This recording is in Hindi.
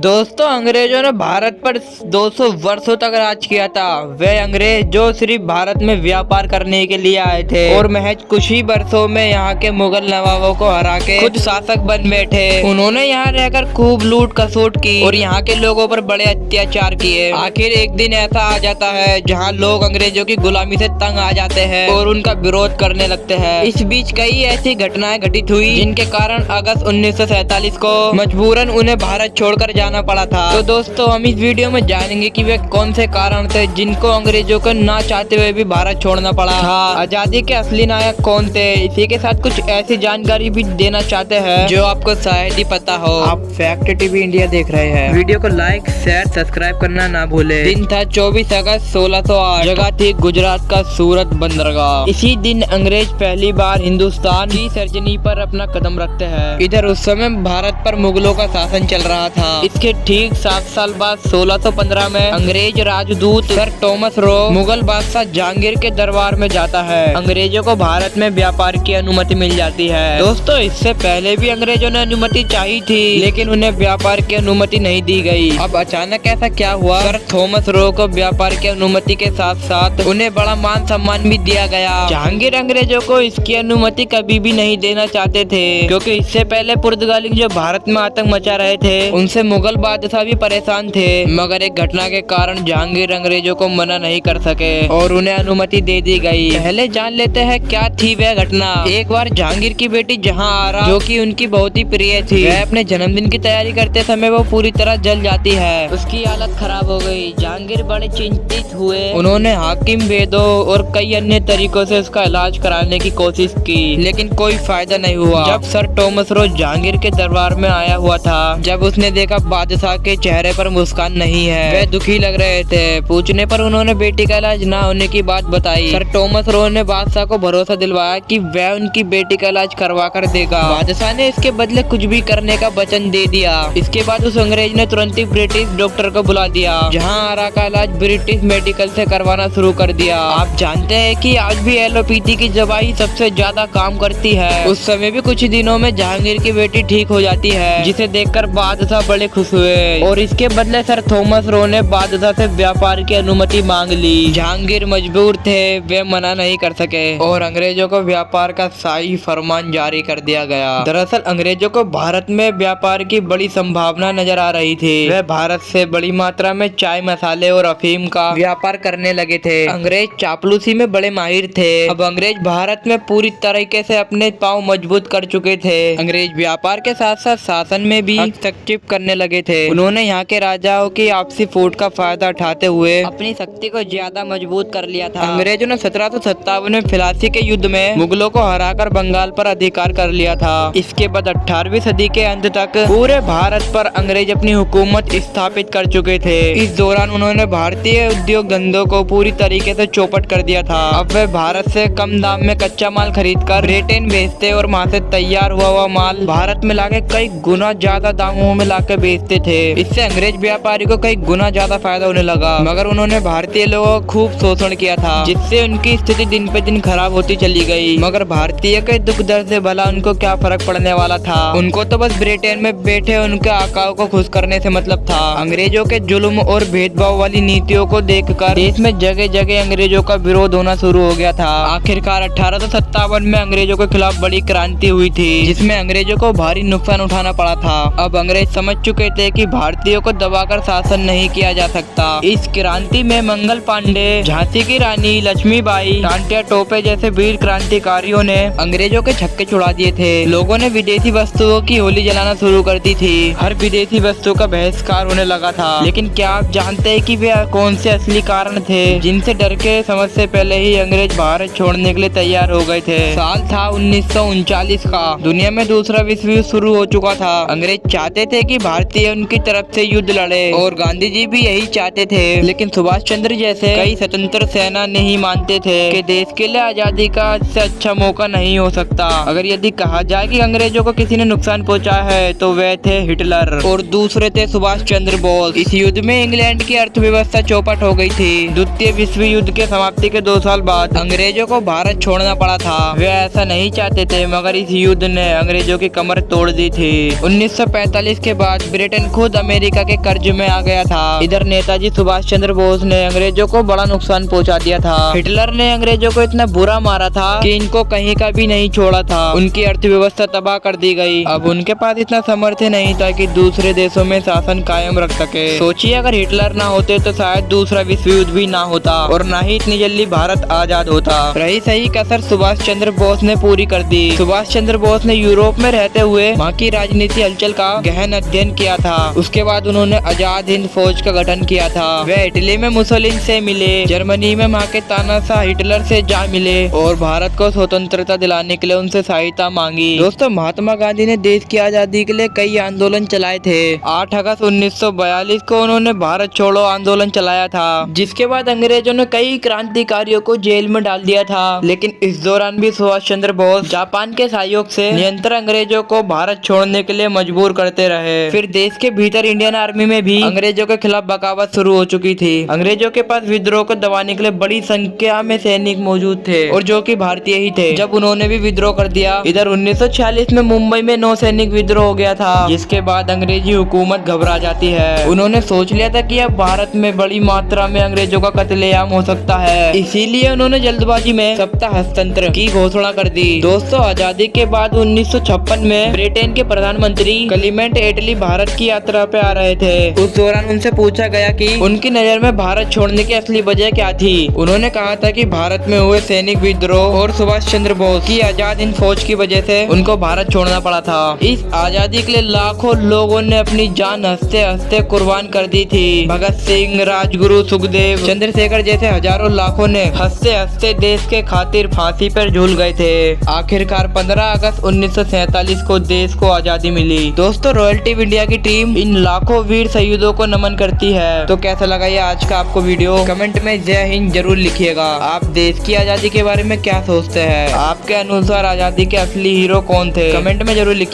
दोस्तों, अंग्रेजों ने भारत पर 200 वर्षों तक राज किया था। वे अंग्रेज जो सिर्फ भारत में व्यापार करने के लिए आए थे और महज कुछ ही वर्षों में यहाँ के मुगल नवाबों को हरा के खुद शासक बन बैठे। उन्होंने यहाँ रहकर खूब लूट खसोट की और यहाँ के लोगों पर बड़े अत्याचार किए। आखिर एक दिन ऐसा आ जाता है जहाँ लोग अंग्रेजों की गुलामी से तंग आ जाते हैं और उनका विरोध करने लगते हैं। इस बीच कई ऐसी घटनाएं घटित हुई जिनके कारण अगस्त 1947 को मजबूरन उन्हें भारत छोड़कर जाना पड़ा था। तो दोस्तों, हम इस वीडियो में जानेंगे कि वे कौन से कारण थे जिनको अंग्रेजों को ना चाहते हुए भी भारत छोड़ना पड़ा था। आजादी के असली नायक कौन थे, इसी के साथ कुछ ऐसी जानकारी भी देना चाहते हैं जो आपको शायद ही पता हो। आप फैक्ट टीवी इंडिया देख रहे हैं। वीडियो को लाइक शेयर सब्सक्राइब करना ना भूले। दिन था 24 अगस्त 1608। जगह थी गुजरात का सूरत बंदरगाह। इसी दिन अंग्रेज पहली बार हिंदुस्तान की सरजमी पर अपना कदम रखते हैं। इधर उस समय भारत पर मुगलों का शासन चल रहा था। इसके ठीक 7 साल बाद 1615 में अंग्रेज राजदूत सर टॉमस रो मुगल बादशाह जहांगीर के दरबार में जाता है। अंग्रेजों को भारत में व्यापार की अनुमति मिल जाती है। दोस्तों, इससे पहले भी अंग्रेजों ने अनुमति चाही थी, लेकिन उन्हें व्यापार की अनुमति नहीं दी गई। अब अचानक ऐसा क्या हुआ? सर थॉमस रो को व्यापार की अनुमति के साथ साथ उन्हें बड़ा मान सम्मान भी दिया गया। जहांगीर अंग्रेजों को इसकी अनुमति कभी भी नहीं देना चाहते थे, क्योंकि इससे पहले पुर्तगाली जो भारत में आतंक मचा रहे थे उनसे मुगल बादशाह भी परेशान थे। मगर एक घटना के कारण जहांगीर अंग्रेजों को मना नहीं कर सके और उन्हें अनुमति दे दी गई। पहले जान लेते हैं क्या थी वह घटना। एक बार जहांगीर की बेटी जहांआरा, जो कि उनकी बहुत ही प्रिय थी, वह अपने जन्मदिन की तैयारी करते समय वो पूरी तरह जल जाती है। उसकी हालत खराब हो गई। जहांगीर बड़े चिंतित हुए। उन्होंने हाकिम, वेदों और कई अन्य तरीकों से उसका इलाज कराने की कोशिश की, लेकिन कोई फायदा नहीं हुआ। जब सर टॉमस रो जहांगीर के दरबार में आया हुआ था, जब उसने देखा बादशाह के चेहरे पर मुस्कान नहीं है, वे दुखी लग रहे थे। पूछने पर उन्होंने बेटी का इलाज ना होने की बात बताई। सर टॉमस रो ने बादशाह को भरोसा दिलवाया कि वह उनकी बेटी का इलाज करवा कर देगा। बादशाह ने इसके बदले कुछ भी करने का वचन दे दिया। इसके बाद उस अंग्रेज ने तुरंत ही ब्रिटिश डॉक्टर को बुला दिया। जहांआरा का इलाज ब्रिटिश मेडिकल से करवाना शुरू कर दिया। आप जानते हैं कि आज भी एलोपैथी की दवाई सबसे ज्यादा काम करती है। उस समय भी कुछ दिनों में जहांगीर की बेटी ठीक हो जाती है, जिसे देखकर बादशाह बड़े खुश हुए और इसके बदले सर थॉमस रो ने बादशाह से व्यापार की अनुमति मांग ली। जहांगीर मजबूर थे, वे मना नहीं कर सके और अंग्रेजों को व्यापार का शाही फरमान जारी कर दिया गया। दरअसल अंग्रेजों को भारत में व्यापार की बड़ी संभावना नजर आ रही थी। वे भारत से बड़ी मात्रा में चाय, मसाले और अफीम का व्यापार करने लगे थे। अंग्रेज चापलूसी में बड़े माहिर थे। अब अंग्रेज भारत में पूरी तरीके से अपने पांव मजबूत कर चुके थे। अंग्रेज व्यापार के साथ साथ शासन में भी हस्तक्षेप करने लगे थे। उन्होंने यहाँ के राजाओं की आपसी फूट का फायदा उठाते हुए अपनी शक्ति को ज्यादा मजबूत कर लिया था। अंग्रेजों ने 1757 में फिलासी के युद्ध में मुगलों को हराकर बंगाल पर अधिकार कर लिया था। इसके बाद 18वीं सदी के अंत तक पूरे भारत पर अंग्रेज अपनी हुकूमत स्थापित कर चुके थे। इस दौरान उन्होंने भारतीय उद्योग धंधों को पूरी तरीके से चौपट कर दिया था। अब वे भारत से कम दाम में कच्चा माल खरीद कर ब्रिटेन भेजते और वहाँ से तैयार हुआ माल भारत में लाके कई गुना ज्यादा दामों में लाकर बेचते थे। इससे अंग्रेज व्यापारी को कई गुना ज्यादा फायदा होने लगा। मगर उन्होंने भारतीय लोगों को खूब शोषण किया था, जिससे उनकी स्थिति दिन पे दिन खराब होती चली गई। मगर भारतीय के दुख दर्द से भला उनको क्या फर्क पड़ने वाला था। उनको तो बस ब्रिटेन में बैठे उनके आकाओं को खुश करने से मतलब था। अंग्रेजों के जुल्म और भेदभाव वाली नीतियों को देखकर देश में जगह जगह अंग्रेजों का विरोध होना शुरू हो गया था। आखिरकार 1857 में अंग्रेजों के खिलाफ बड़ी क्रांति हुई थी, जिसमें अंग्रेजों को भारी नुकसान उठाना पड़ा था। अब अंग्रेज समझ चुके थे कि भारतीयों को दबाकर शासन नहीं किया जा सकता। इस क्रांति में मंगल पांडे, झांसी की रानी लक्ष्मीबाई, टांटिया टोपे जैसे वीर क्रांतिकारियों ने अंग्रेजों के छक्के छुड़ा दिए थे। लोगों ने विदेशी वस्तुओं की होली जलाना शुरू कर दी थी। हर विदेशी वस्तु का बहिष्कार होने लगा था। लेकिन क्या आप जानते हैं कि वे कौन से असली कारण थे जिनसे डर के समझ से पहले ही अंग्रेज भारत छोड़ने के लिए तैयार हो गए थे? साल था 1939 का। दुनिया में दूसरा विश्व युद्ध शुरू हो चुका था। अंग्रेज चाहते थे कि भारतीय उनकी तरफ से युद्ध लड़े और गांधी जी भी यही चाहते थे। लेकिन सुभाष चंद्र जैसे कई स्वतंत्र सेना नहीं मानते थे कि देश के लिए आजादी का इससे अच्छा मौका नहीं हो सकता। अगर यदि कहा जाए कि अंग्रेजों को किसी ने नुकसान पहुंचाया है तो वे थे हिटलर और दूसरे थे सुभाष चंद्र बोस। इस युद्ध में इंग्लैंड की अर्थव्यवस्था चौपट हो गई थी। द्वितीय विश्व युद्ध के समाप्ति के 2 साल बाद अंग्रेजों को भारत छोड़ना पड़ा था। वे ऐसा नहीं चाहते थे, मगर इस युद्ध ने अंग्रेजों की कमर तोड़ दी थी। 1945 के बाद ब्रिटेन ब्रिटेन खुद अमेरिका के कर्ज में आ गया था। इधर नेताजी सुभाष चंद्र बोस ने अंग्रेजों को बड़ा नुकसान पहुंचा दिया था। हिटलर ने अंग्रेजों को इतना बुरा मारा था कि इनको कहीं का भी नहीं छोड़ा था। उनकी अर्थव्यवस्था तबाह कर दी गई। अब उनके पास इतना सामर्थ्य नहीं था कि दूसरे देशों में शासन कायम रख सके। सोचिए अगर हिटलर ना होते तो शायद दूसरा विश्व युद्ध भी ना होता और ना ही इतनी जल्दी भारत आजाद होता। रही सही कसर सुभाष चंद्र बोस ने पूरी कर दी। सुभाष चंद्र बोस ने यूरोप में रहते हुए वहाँ की राजनीति हलचल का गहन अध्ययन किया था। उसके बाद उन्होंने आजाद हिंद फौज का गठन किया था। वे इटली में मुसोलिनी से मिले, जर्मनी में वहाँ के तानाशाह हिटलर से जा मिले और भारत को स्वतंत्रता दिलाने के लिए उनसे सहायता मांगी। दोस्तों, महात्मा गांधी ने देश की आजादी के लिए कई आंदोलन चलाए थे। 8 अगस्त 1942 को उन्होंने भारत छोड़ो आंदोलन चलाया था, जिसके बाद अंग्रेजों ने कई क्रांतिकारियों को जेल में डाल दिया था। लेकिन इस दौरान भी सुभाष चंद्र बोस जापान के सहयोग से निरंतर अंग्रेजों को भारत छोड़ने के लिए मजबूर करते रहे। फिर देश के भीतर इंडियन आर्मी में भी अंग्रेजों के खिलाफ बगावत शुरू हो चुकी थी। अंग्रेजों के पास विद्रोह को दबाने के लिए बड़ी संख्या में सैनिक मौजूद थे और जो कि भारतीय ही थे। जब उन्होंने भी विद्रोह कर दिया, इधर 1946 में मुंबई में नौसैनिक विद्रोह हो गया था, जिसके बाद अंग्रेजी हुकूमत घबरा जाती है। उन्होंने सोच लिया था कि अब भारत में बड़ी मात्रा में अंग्रेजों का कत्लेआम हो सकता है, इसीलिए उन्होंने जल्दबाजी में सत्ता हस्तांतरण की घोषणा कर दी। दोस्तों, आजादी के बाद 1956 में ब्रिटेन के प्रधानमंत्री क्लीमेंट एटली भारत की यात्रा पे आ रहे थे। उस दौरान उनसे पूछा गया कि उनकी नजर में भारत छोड़ने की असली वजह क्या थी। उन्होंने कहा था कि भारत में हुए सैनिक विद्रोह और सुभाष चंद्र बोस की आजाद हिंद फौज की वजह से उनको भारत छोड़ना पड़ा था। इस आजादी के लिए लाखों लोगों ने अपनी जान हंसते हंसते कुर्बान कर दी थी। भगत सिंह, राजगुरु, सुखदेव, चंद्रशेखर जैसे हजारों लाखों ने हंसते हंसते देश के खातिर फांसी पर झूल गए थे। आखिरकार 15 अगस्त 1947 को देश को आजादी मिली। दोस्तों, रॉयल टीम इंडिया की टीम इन लाखों वीर शहीदों को नमन करती है। तो कैसा लगा ये आज का आपको वीडियो? कमेंट में जय हिंद जरूर लिखिएगा। आप देश की आजादी के बारे में क्या सोचते हैं? आपके अनुसार आजादी के असली हीरो कौन थे? कमेंट में जरूर लिखिए।